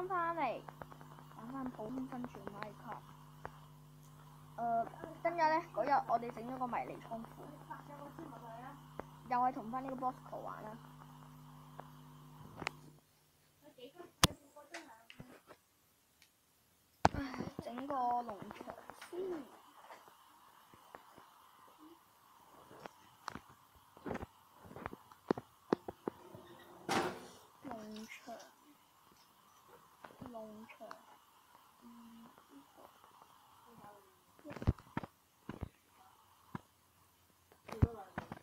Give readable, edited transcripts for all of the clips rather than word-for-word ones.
翻嚟，玩翻普通生存Minecraft。今日咧嗰日我哋整咗個迷你倉庫，又係同翻呢個 Bosco 玩啦。整個農場先。農場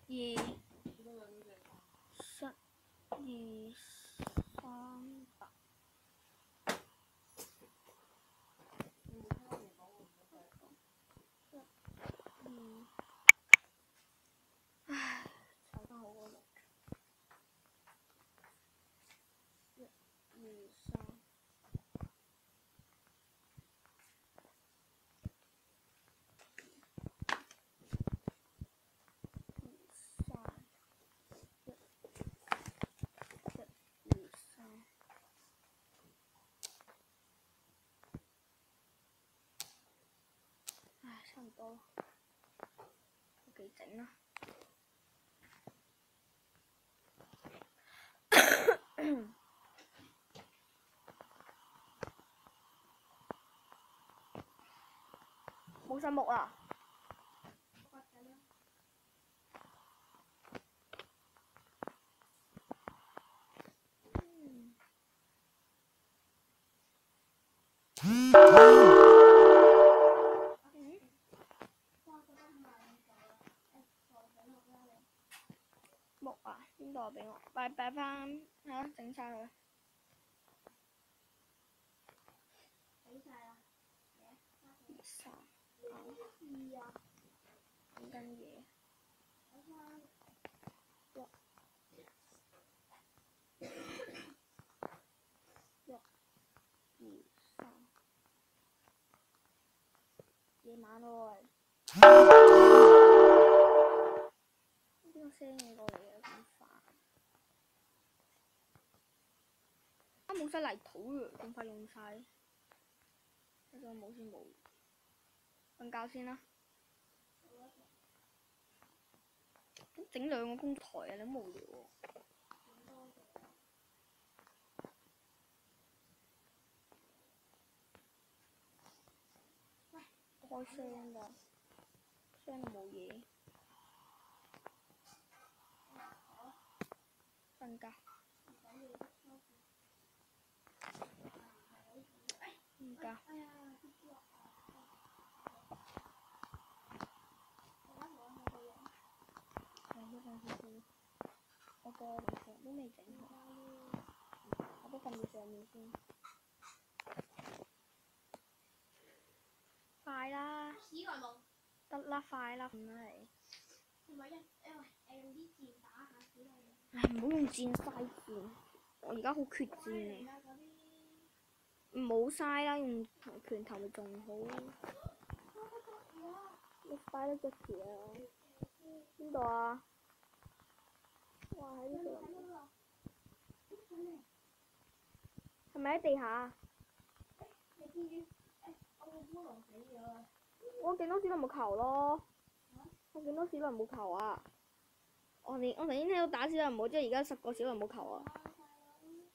，1、2、3、8。唉，踩翻好個農場。1、2、3。唉，差唔多，都幾整啦。冇晒木啊！木啊，邊度俾我？擺翻，係啊，整晒佢。整晒啦。2、3、整緊嘢。1、2、3。夜晚咯喂。邊個 send 嘢過嚟啊？咁煩！冇晒泥土啦，咁快用晒。一陣冇先冇。瞓覺先啦。咁整2個工台啊！你好無聊喎。開聲㗎，聲都冇嘢。瞓覺。瞓覺。我個農場都未整好，我都瞓住上面先。快啦！得啦，快啦，唔啦你。唉，唔好用箭嘥箭，我而家好缺箭啊！唔好嘥啦，用拳頭咪仲好。你快得隻條啊！邊度啊？哇！喺呢度。係咪喺地下？我見到小林木球咯。我見到小林木球啊！我頭先睇到打小林木，即係而家10個小林木球啊！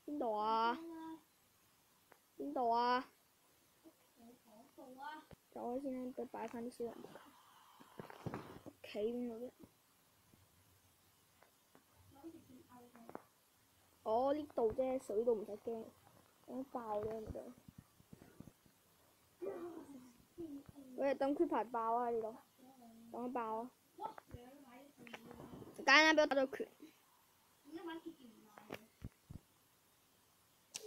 邊度啊？邊度啊？走開先啦，再擺翻啲小林木球。屋企邊度啫？哦，呢度啫，水度唔使驚，等爆啫唔得。喂，等 Creeper 爆啊！呢度，等佢爆啊！間間俾我打咗拳。因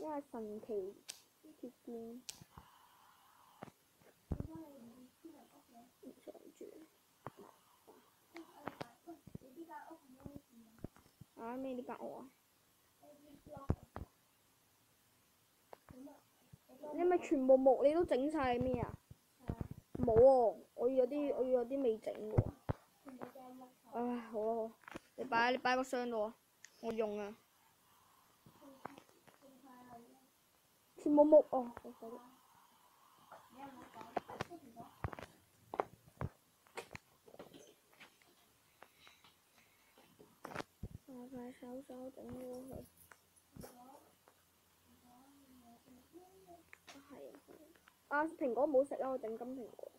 為神奇鐵劍。唔想住。啊咩呢間屋啊？你咪全部木你都整晒咩啊？冇喎，我要有啲未整嘅喎。唉，好啦好，你擺個箱度啊，我用啊。全似冇木哦。快手手整咗佢。係啊，蘋果唔好食啊！我整金蘋果。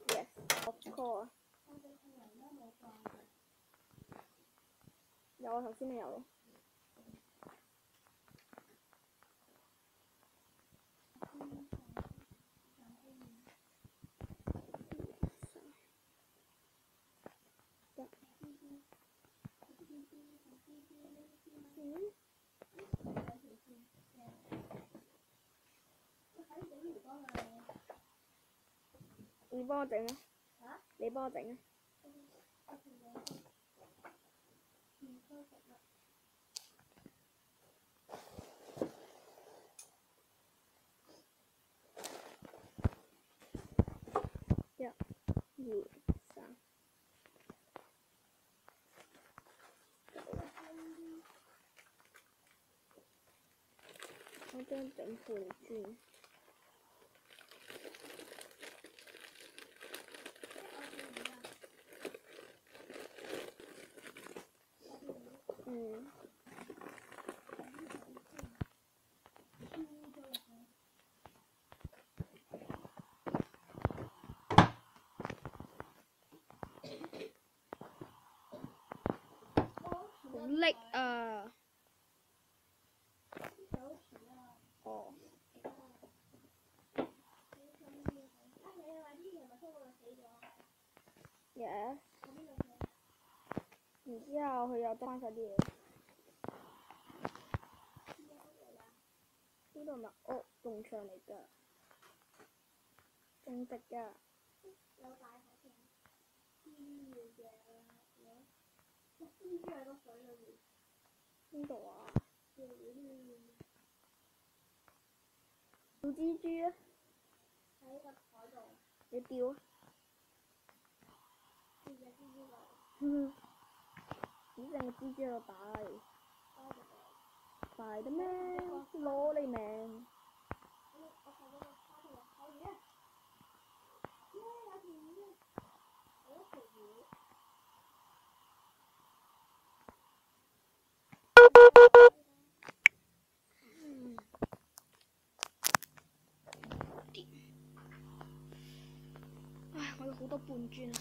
Yes, of course。有啊，頭先咪有咯。你幫我整啊！你幫我整啊！1、2、3。我將整盤磚。好叻啊！哦。Yes。然之後佢又執翻晒啲嘢。呢度咪屋農場嚟㗎，種植㗎。有大海嘅。蜘蛛喺個水裏面。邊度啊？釣蜘蛛啊！喺個海度。你釣啊！釣隻蜘蛛嚟。咦？隻蜘蛛喺度打你。快啲咩？攞你命！唉，我有好多半磚啊！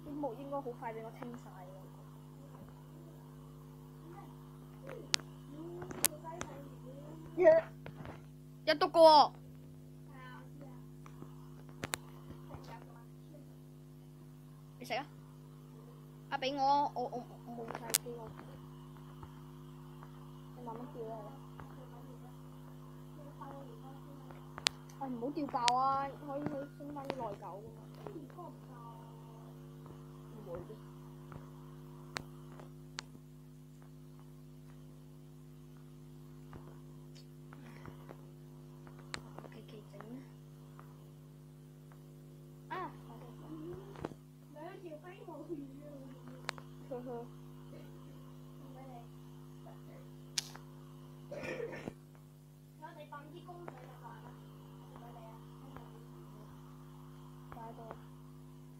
啲木應該好快俾我清晒喎。一篤個喎。你食啊？啊，俾我，我冇晒機喎。你慢慢掉啦。唉，唔好掉爆啊！可以升翻啲內疚㗎嘛。唔會嘅。期整啊！兩條飛毛魚啊！呵呵。我哋放啲公水就得啦。俾你啊！擺喺度。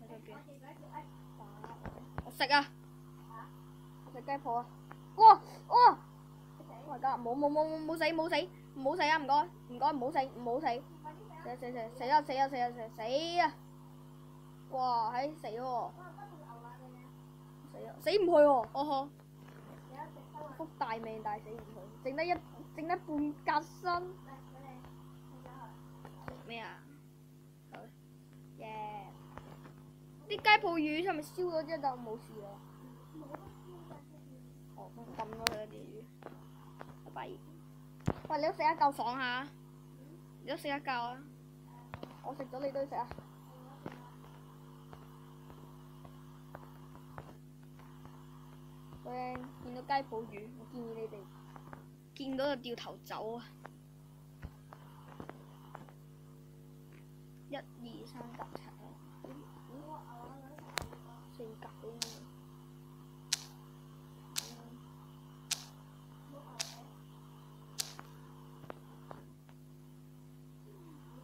喺度邊？我食啊！我食雞婆啊！哇！我而家冇死啊！唔該唔好死！死啊！哇！死喎！死唔去喎！呵呵。福大命大死唔去，剩得半格身。咩啊？好耶！啲雞泡魚係咪燒咗之後就冇事啦？哦，咁撳咗佢啲魚。拜拜。喂，你都食一嚿爽下，你都食一嚿啊！我食咗你都要食啊！喂，見到雞泡魚，我建議你哋見到就掉頭走啊！1、2、3、4、5。四格嗰啲。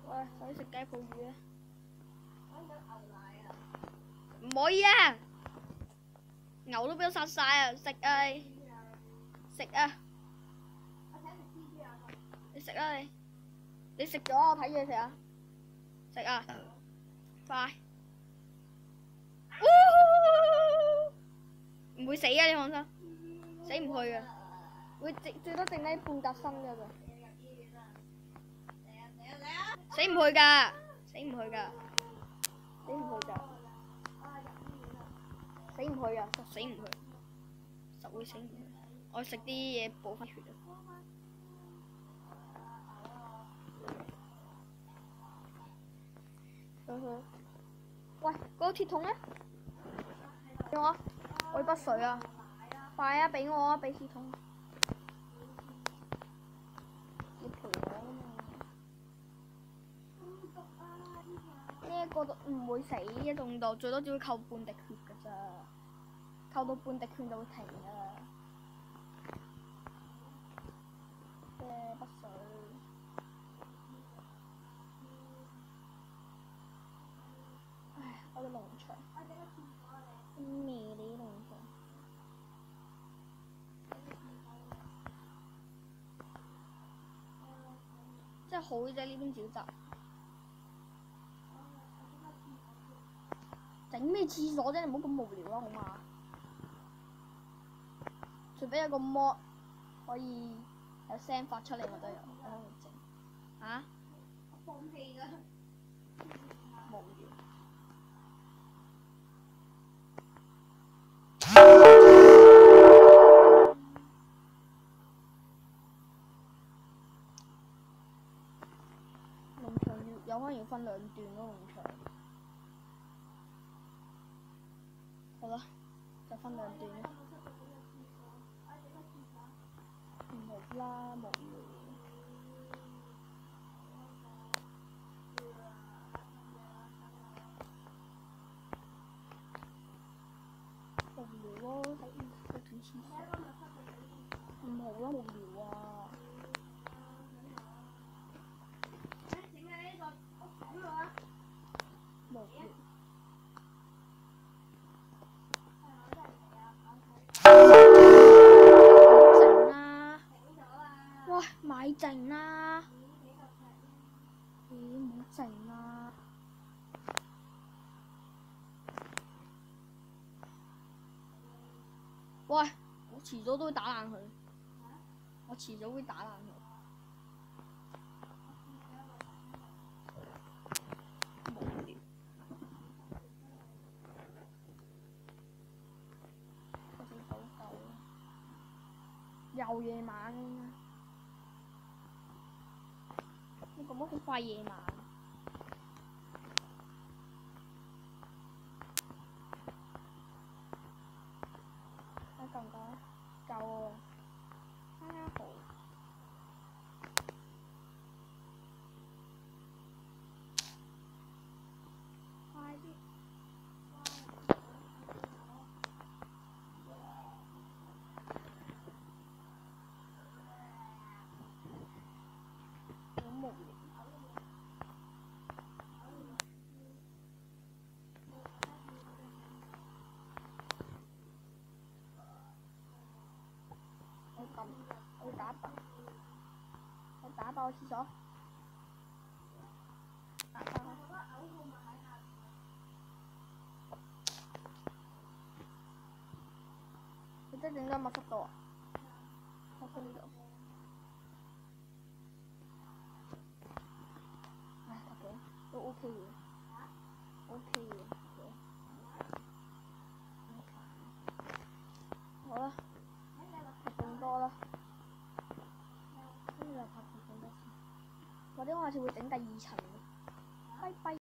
喂，想食雞泡魚啊？唔可以啊！牛都俾我殺晒啊！食啊你！食啊！你食啊你！你食咗我睇住你食啊！食啊！快！唔會死啊！你放心，死唔去啊！會最多剩低半格身㗎咋。死唔去㗎！死唔去㗎！死唔去㗎！死唔去㗎！實死唔去，實會死唔去。我食啲嘢補翻血啊！喂，嗰個鐵桶咧？俾我要筆水啊！快啊！俾我啊！俾鐵桶。要賠我啊嘛！呢一個都唔會死嘅中毒，最多只會扣半滴血㗎咋，扣到半滴血就會停㗎啦。筆水。唉，我嘅農場。咩啲農場？真係好啫！呢邊沼澤。整咩廁所啫？你唔好咁無聊啦，好嘛？除非有個mod可以有聲發出嚟，我都有可能整。嚇？放棄啦！無聊。農場有可能要分兩段咯，農場。好啦，就分兩段啦。唔好啦，無聊。無聊咯，睇段廁所。唔好啦，無聊啊！無聊。整啦！喂，咪整啦！咦，唔好整啦！喂，我遲早都會打爛佢。我遲早會打爛佢。無聊。嗰隻狗狗。又夜晚啦。你咁樣好快夜晚。夠唔夠啊？夠喎，啱啱好。快啲！好無聊。我要打爆，我打爆個廁所，打爆佢。你真係整咗密室度啊？我封咗。唉，OK，都 OK 嘅，OK 嘅。好啦，拍咁多啦。跟住就拍咁多次，或者我下次會整第2層嘅。拜拜。